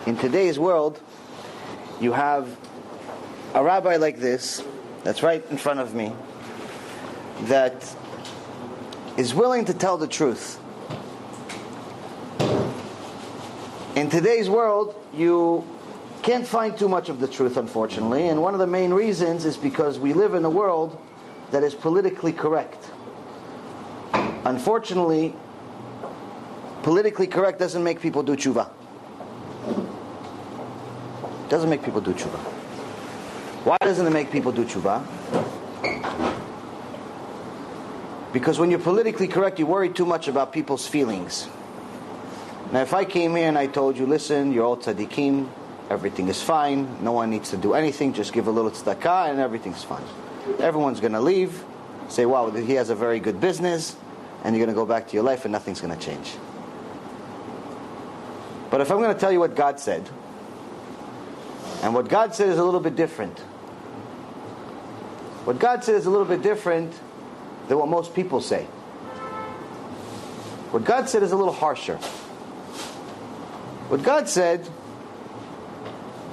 In today's world, you have a rabbi like this, that's right in front of me, that is willing to tell the truth. In today's world, you can't find too much of the truth, unfortunately, and one of the main reasons is because we live in a world that is politically correct. Unfortunately, politically correct doesn't make people do tshuva. Doesn't make people do tshuva. Why doesn't it make people do tshuva? Because when you're politically correct, you worry too much about people's feelings. Now, if I came here and I told you, listen, you're all tzaddikim, everything is fine, no one needs to do anything, just give a little tzedakah and everything's fine. Everyone's going to leave, say, wow, he has a very good business, and you're going to go back to your life and nothing's going to change. But if I'm going to tell you what God said, and what God said is a little bit different. What God said is a little bit different than what most people say. What God said is a little harsher. What God said is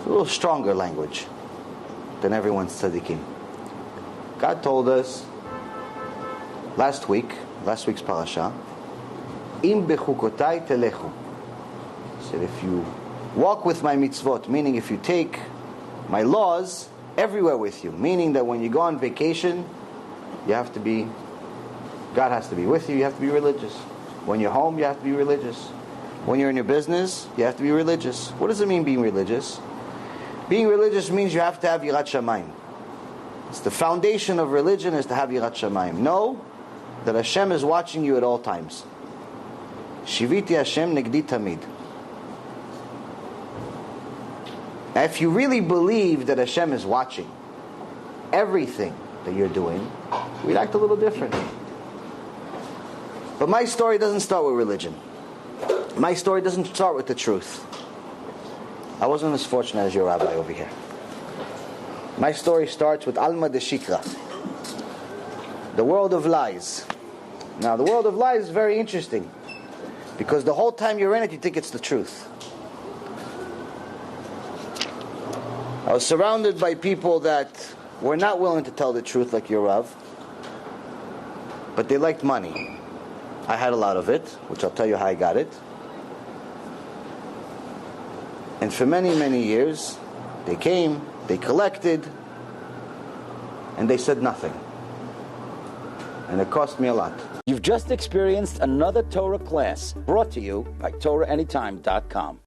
a little stronger language than everyone's tzaddikim. God told us last week's parasha, Im bechukotai telechu. He said, if you walk with my mitzvot, meaning if you take my laws everywhere with you, meaning that when you go on vacation, you have to be, God has to be with you, you have to be religious. When you're home, you have to be religious. When you're in your business, you have to be religious. What does it mean being religious? Being religious means you have to have yirat shamayim. It's the foundation of religion is to have yirat shamayim. Know that HaShem is watching you at all times. Shiviti HaShem negdi tamid. Now, if you really believe that HaShem is watching everything that you're doing, we'd act a little different. But my story doesn't start with religion. My story doesn't start with the truth. I wasn't as fortunate as your rabbi over here. My story starts with Alma de Shikra, the world of lies. Now, the world of lies is very interesting because the whole time you're in it, you think it's the truth. I was surrounded by people that were not willing to tell the truth like your Rav, but they liked money. I had a lot of it, which I'll tell you how I got it. And for many, many years, they came, they collected, and they said nothing. And it cost me a lot. You've just experienced another Torah class brought to you by TorahAnytime.com.